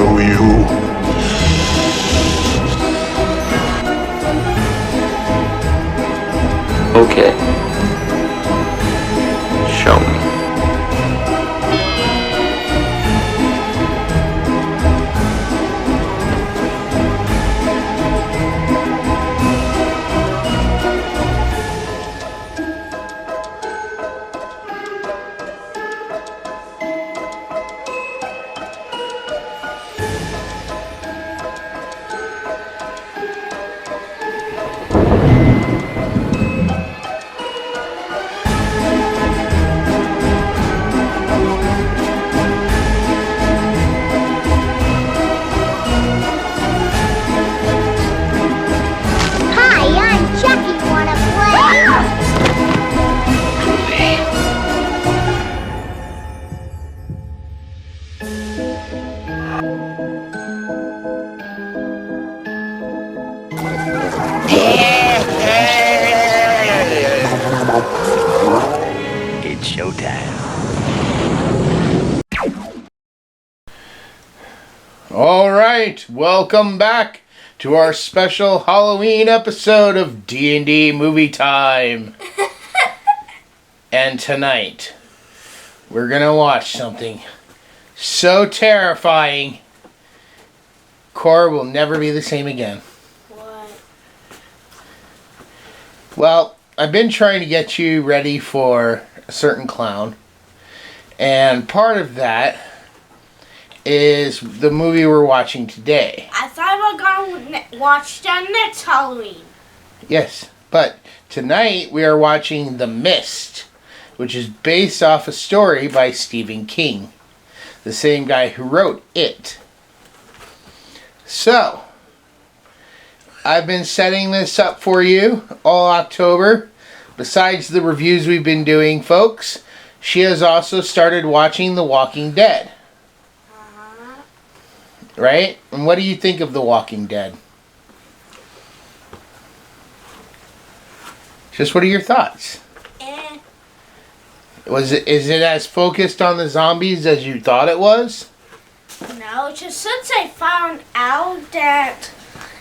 know you. Okay. Show me. It's showtime. All right, welcome back to our special Halloween episode of D&D Movie Time. And tonight, we're gonna watch something so terrifying, Cora will never be the same again. What? Well, I've been trying to get you ready for a certain clown, and part of that is the movie we're watching today. I thought we were going to watch the next Halloween. Yes, but tonight we are watching The Mist, which is based off a story by Stephen King, the same guy who wrote It. So, I've been setting this up for you all October. Besides the reviews we've been doing, folks, she has also started watching The Walking Dead. Right? And what do you think of The Walking Dead? Just what are your thoughts? Is it as focused on the zombies as you thought it was? No, just since I found out that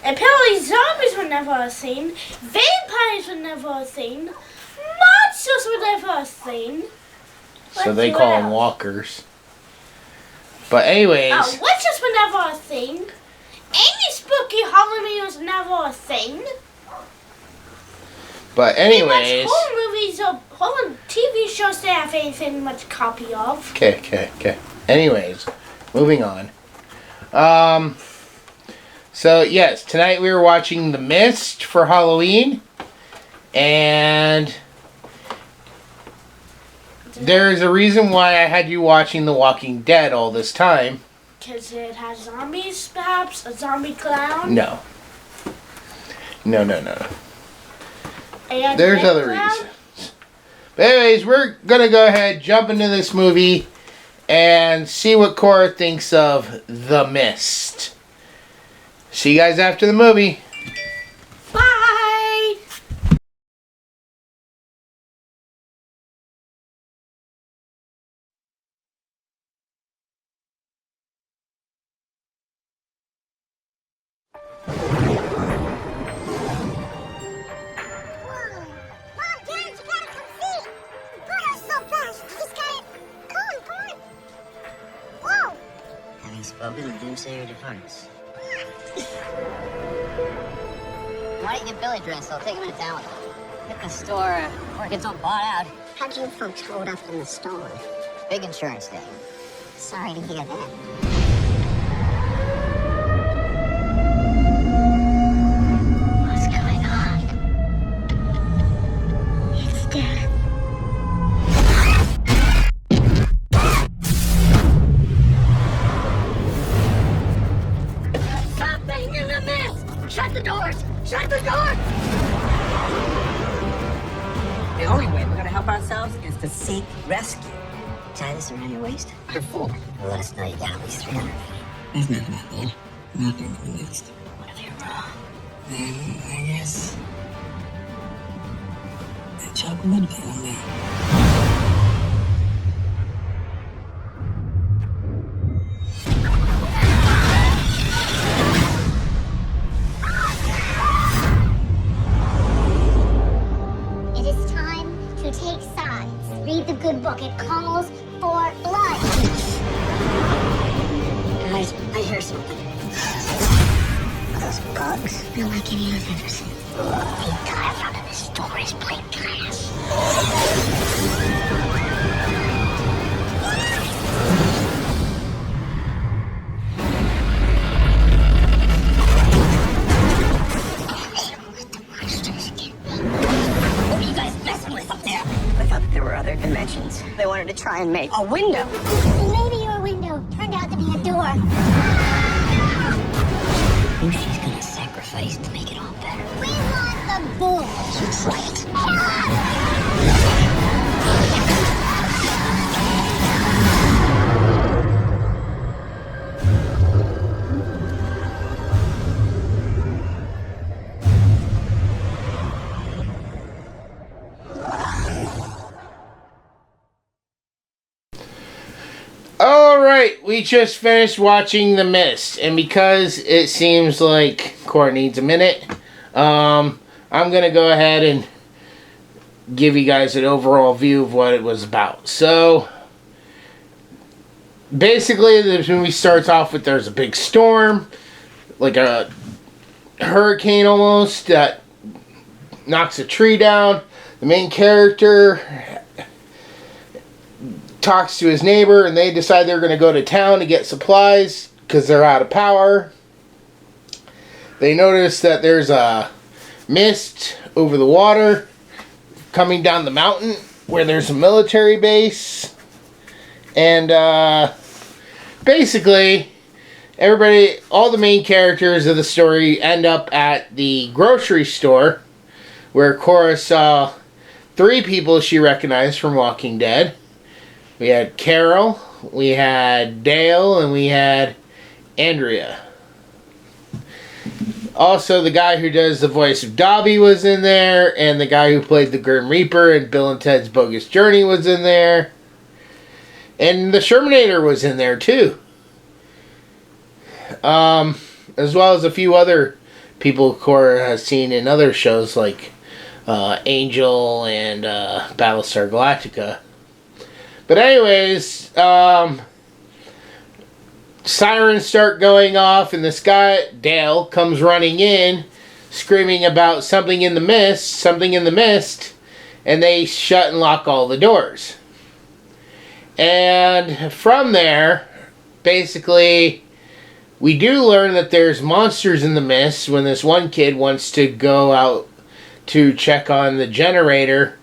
apparently zombies were never a thing, vampires were never a thing, monsters were never a thing. So they call them walkers. But anyways... Oh, witches were never a thing. Any spooky Halloween was never a thing. But anyways... horror movies or horror TV shows they have anything much copy of. Okay. Anyways, moving on. So yes, tonight we were watching The Mist for Halloween. And... there's a reason why I had you watching The Walking Dead all this time. Because it has zombies, perhaps? A zombie clown? No. No. And There's other clown? reasons. But anyways, we're going to go ahead, jump into this movie, and see what Cora thinks of The Mist. See you guys after the movie. Bye! Spoken of doomsayer departs. Why don't you get Billy dressed? I'll take him into town with him. Hit the store before it gets all bought out. How'd you folks hold up in the store? Big insurance day. Sorry to hear that. What's going on? It's dead. Something in the mist! Shut the doors! Shut the doors! The only way we're gonna help ourselves is to seek rescue. Tie this around your waist. For four. Let us know you got at least 300. There's nothing out there. Nothing in the mist. What if you're wrong? Then I guess the job would be on me. or something. Are those bugs? They're like any I've ever seen. The entire front of this store is plate glass. What are you guys messing with up there? I thought there were other dimensions. They wanted to try and make a window. Maybe your window turned out to be a door. Who she's gonna sacrifice to make it all better? We want the bull. That's right. Alright, we just finished watching The Mist, and because it seems like Cora needs a minute, I'm going to go ahead and give you guys an overall view of what it was about. So, basically, the movie starts off with there's a big storm, like a hurricane almost, that knocks a tree down. The main character talks to his neighbor, and they decide they're going to go to town to get supplies because they're out of power. They notice that there's a mist over the water coming down the mountain where there's a military base. And basically, all the main characters of the story end up at the grocery store where Cora saw 3 people she recognized from Walking Dead. We had Carol, we had Dale, and we had Andrea. Also, the guy who does the voice of Dobby was in there, and the guy who played the Grim Reaper in Bill and Ted's Bogus Journey was in there. And the Shermanator was in there, too. As well as a few other people Cora has seen in other shows, like Angel and Battlestar Galactica. But anyways, sirens start going off, and this guy, Dale, comes running in, screaming about something in the mist, and they shut and lock all the doors. And from there, basically, we do learn that there's monsters in the mist when this one kid wants to go out to check on the generator,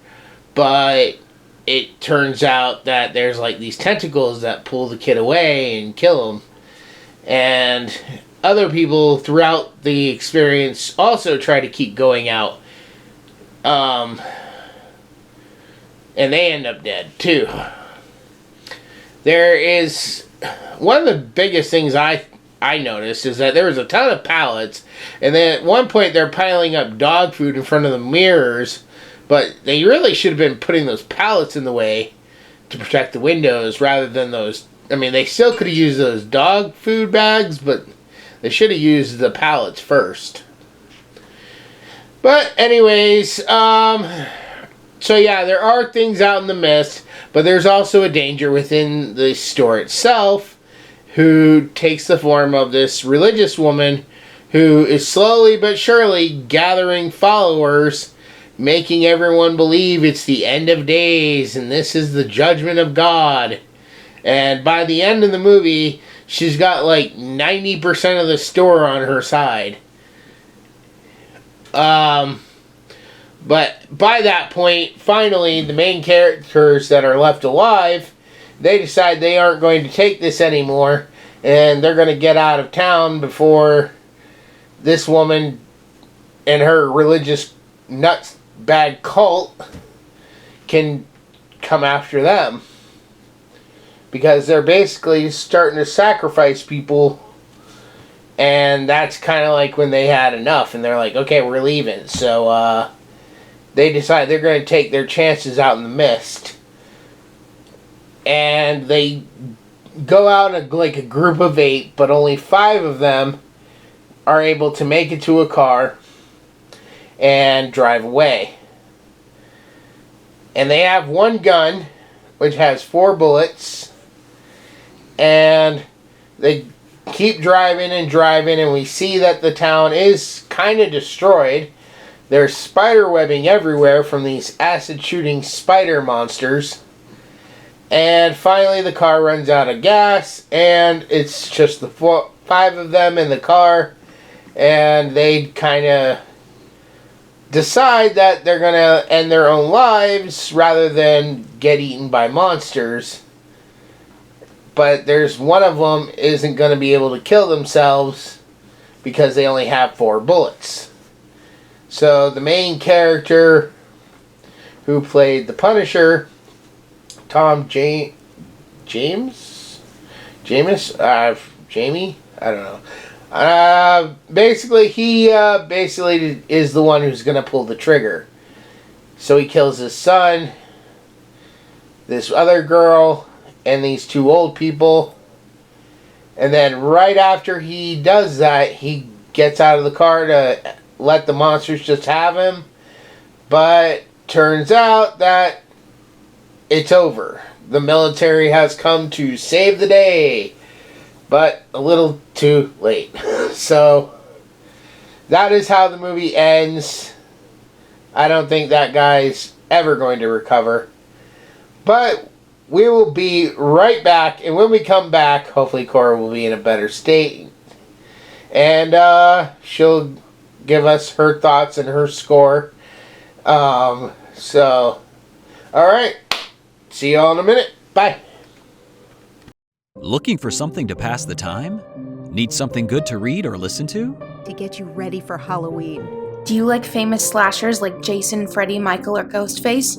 but it turns out that there's like these tentacles that pull the kid away and kill him. And other people throughout the experience also try to keep going out. And they end up dead too. There is one of the biggest things I noticed is that there was a ton of pallets, and then at one point they're piling up dog food in front of the mirrors. But they really should have been putting those pallets in the way to protect the windows rather than those. I mean, they still could have used those dog food bags, but they should have used the pallets first. But anyways, so yeah, there are things out in the mist, but there's also a danger within the store itself, who takes the form of this religious woman who is slowly but surely gathering followers, making everyone believe it's the end of days and this is the judgment of God. And by the end of the movie, she's got like 90% of the store on her side. But by that point, finally, the main characters that are left alive, they decide they aren't going to take this anymore, and they're going to get out of town before this woman and her religious nuts bad cult can come after them, because they're basically starting to sacrifice people, and that's kind of like when they had enough and they're like, okay, we're leaving. So they decide they're going to take their chances out in the mist, and they go out like a group of 8, but only 5 of them are able to make it to a car and drive away. And they have one gun, which has 4 bullets, and they keep driving and driving, and we see that the town is kind of destroyed. There's spider webbing everywhere from these acid-shooting spider monsters. And finally the car runs out of gas, and it's just the 5 of them in the car, and they kind of decide that they're going to end their own lives rather than get eaten by monsters. But there's one of them isn't going to be able to kill themselves because they only have 4 bullets. So the main character who played the Punisher, Jamie? I don't know. Basically, he is the one who's going to pull the trigger. So he kills his son, this other girl, and these 2 old people. And then right after he does that, he gets out of the car to let the monsters just have him. But turns out that it's over. The military has come to save the day. But a little too late. So that is how the movie ends. I don't think that guy's ever going to recover. But we will be right back. And when we come back, hopefully Cora will be in a better state. And she'll give us her thoughts and her score. Alright. See y'all in a minute. Bye. Looking for something to pass the time? Need something good to read or listen to? To get you ready for Halloween. Do you like famous slashers like Jason, Freddy, Michael, or Ghostface?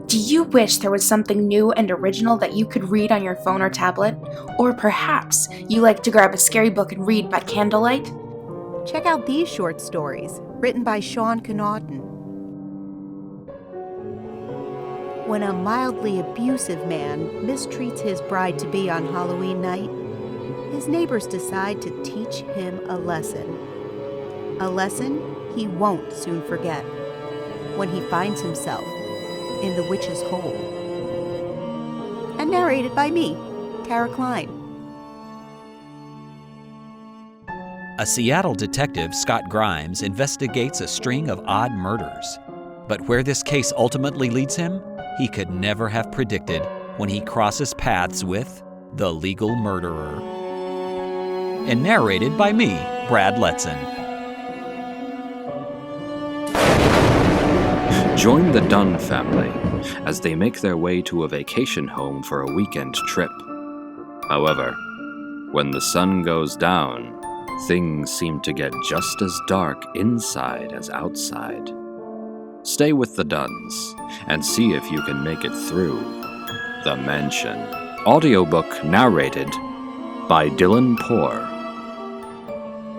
Do you wish there was something new and original that you could read on your phone or tablet? Or perhaps you like to grab a scary book and read by candlelight? Check out these short stories, written by Sean Connaughton. When a mildly abusive man mistreats his bride-to-be on Halloween night, his neighbors decide to teach him a lesson. A lesson he won't soon forget when he finds himself in the witch's hole. And narrated by me, Tara Klein. A Seattle detective, Scott Grimes, investigates a string of odd murders. But where this case ultimately leads him, he could never have predicted when he crosses paths with the legal murderer. And narrated by me, Brad Letson. Join the Dunn family as they make their way to a vacation home for a weekend trip. However, when the sun goes down, things seem to get just as dark inside as outside. Stay with the Dunns and see if you can make it through The Mansion. Audiobook narrated by Dylan Poor.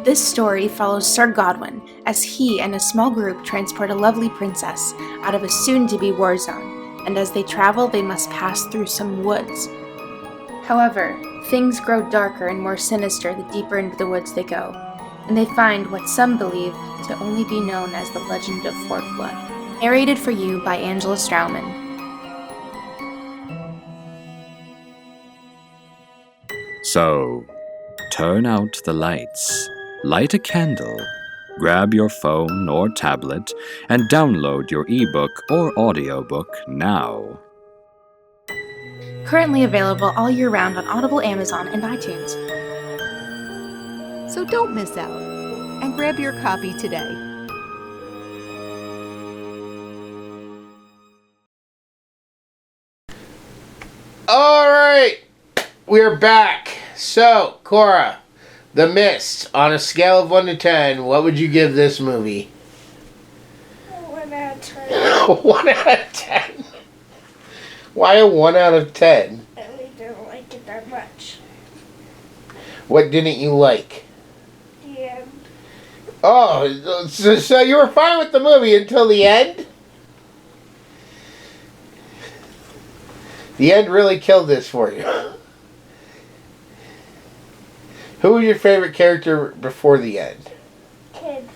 This story follows Sir Godwin as he and a small group transport a lovely princess out of a soon-to-be war zone, and as they travel they must pass through some woods. However, things grow darker and more sinister the deeper into the woods they go, and they find what some believe to only be known as the Legend of Fort Blood. Narrated for you by Angela Strauman. So, turn out the lights, light a candle, grab your phone or tablet, and download your ebook or audiobook now. Currently available all year round on Audible, Amazon, and iTunes. So don't miss out, and grab your copy today. Alright, we're back. So, Cora, The Mist, on a scale of 1 to 10, what would you give this movie? 1 out of 10. 1 out of 10? Why a 1 out of 10? I really didn't like it that much. What didn't you like? The end. Oh, so you were fine with the movie until the end? The end really killed this for you. Who was your favorite character before the end? Kid.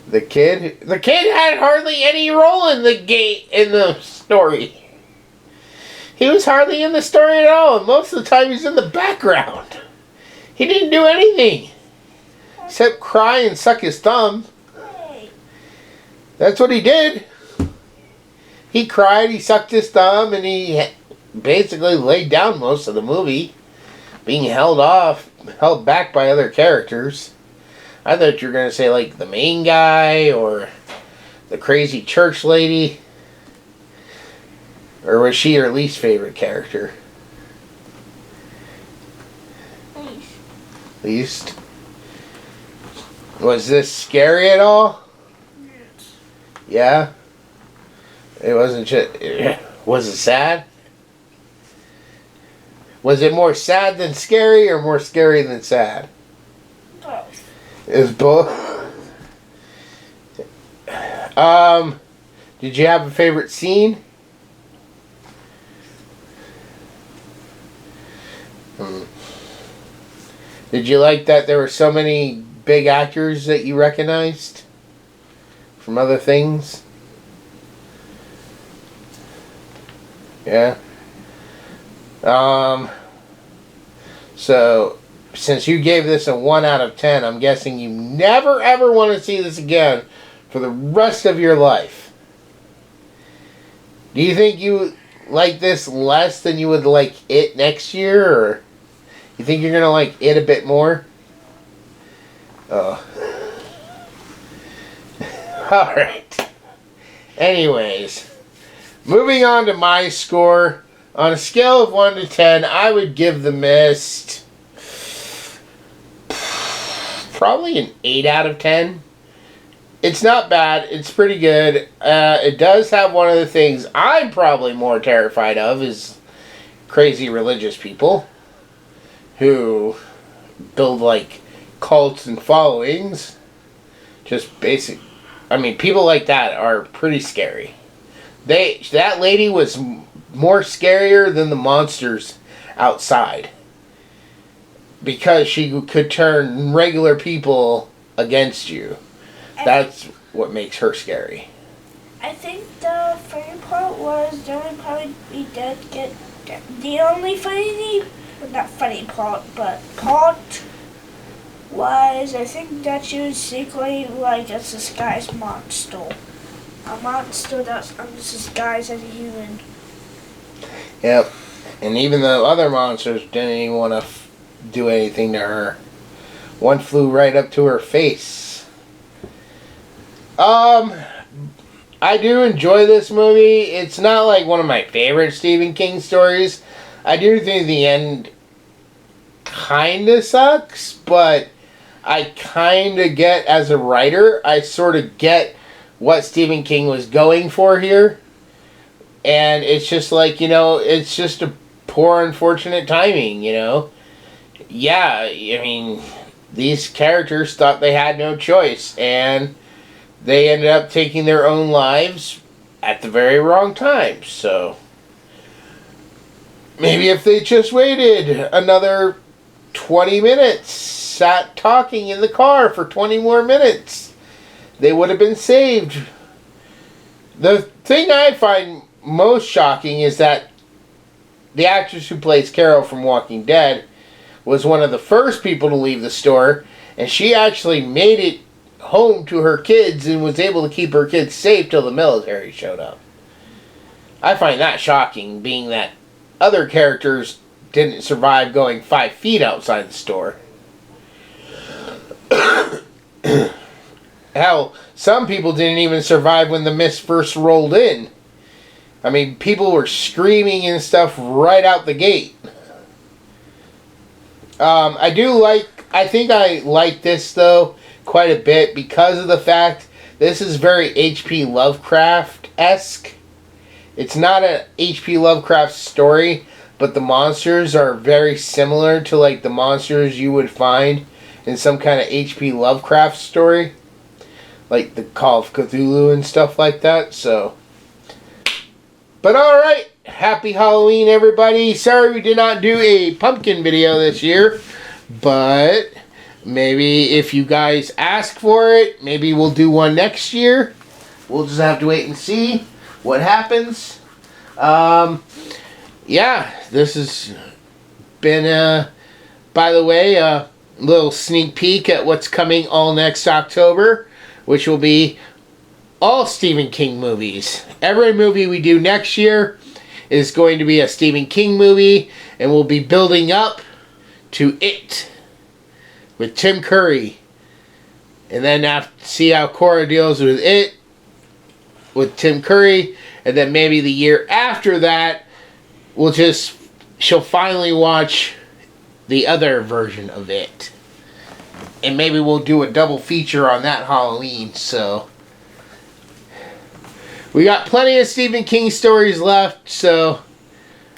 The kid? The kid had hardly any role in the story. He was hardly in the story at all. Most of the time he's in the background. He didn't do anything. Except cry and suck his thumb. That's what he did. He cried, he sucked his thumb, and he basically laid down most of the movie. Being held back by other characters. I thought you were going to say like the main guy or the crazy church lady. Or was she your least favorite character? Least. Was this scary at all? Yes. Yeah? It wasn't just... Was it sad? Was it more sad than scary or more scary than sad? Both. It was both? Did you have a favorite scene? Did you like that there were so many big actors that you recognized from other things? Yeah. So, since you gave this a 1 out of 10, I'm guessing you never ever want to see this again for the rest of your life. Do you think you like this less than you would like It next year, or you think you're going to like It a bit more? Oh. Alright. Anyways, moving on to my score. On a scale of 1 to 10, I would give The Mist probably an 8 out of 10. It's not bad. It's pretty good. It does have one of the things I'm probably more terrified of is crazy religious people who build like cults and followings. Just basic. I mean, people like that are pretty scary. That lady was more scarier than the monsters outside because she could turn regular people against you. That's what makes her scary. I think the funny part was the only part we did get. The only funny, well, not funny part, but part was I think that she was secretly like a disguised monster. A monster that's disguised as a human. Yep. And even the other monsters didn't even want to do anything to her. One flew right up to her face. I do enjoy this movie. It's not like one of my favorite Stephen King stories. I do think the end kinda sucks, but I kinda get, as a writer, I sort of get what Stephen King was going for here. And it's just like, it's just a poor unfortunate timing, Yeah, I mean, these characters thought they had no choice, and they ended up taking their own lives at the very wrong time. So maybe if they just waited another 20 minutes, sat talking in the car for 20 more minutes, they would have been saved. The thing I find most shocking is that the actress who plays Carol from Walking Dead was one of the first people to leave the store, and she actually made it home to her kids and was able to keep her kids safe till the military showed up. I find that shocking, being that other characters didn't survive going 5 feet outside the store. Hell, some people didn't even survive when the mist first rolled in. I mean, people were screaming and stuff right out the gate. I think I like this though quite a bit because of the fact this is very H.P. Lovecraft-esque. It's not a H.P. Lovecraft story, but the monsters are very similar to like the monsters you would find in some kind of H.P. Lovecraft story. Like the Call of Cthulhu and stuff like that, so. But alright, happy Halloween everybody. Sorry we did not do a pumpkin video this year, but maybe if you guys ask for it, maybe we'll do one next year. We'll just have to wait and see what happens. Yeah, this has been by the way, a little sneak peek at what's coming all next October, which will be all Stephen King movies. Every movie we do next year is going to be a Stephen King movie, and we'll be building up to It with Tim Curry. And then see how Cora deals with It with Tim Curry. And then maybe the year after that, she'll finally watch the other version of It. And maybe we'll do a double feature on that Halloween. So we got plenty of Stephen King stories left. So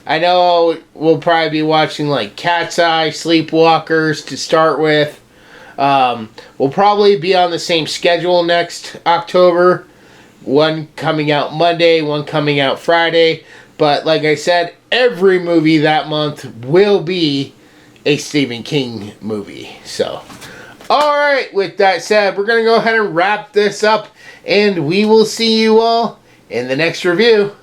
I know we'll probably be watching like Cat's Eye, Sleepwalkers to start with. We'll probably be on the same schedule next October. One coming out Monday, one coming out Friday. But like I said, every movie that month will be a Stephen King movie. So, alright, with that said, we're going to go ahead and wrap this up. And we will see you all in the next review.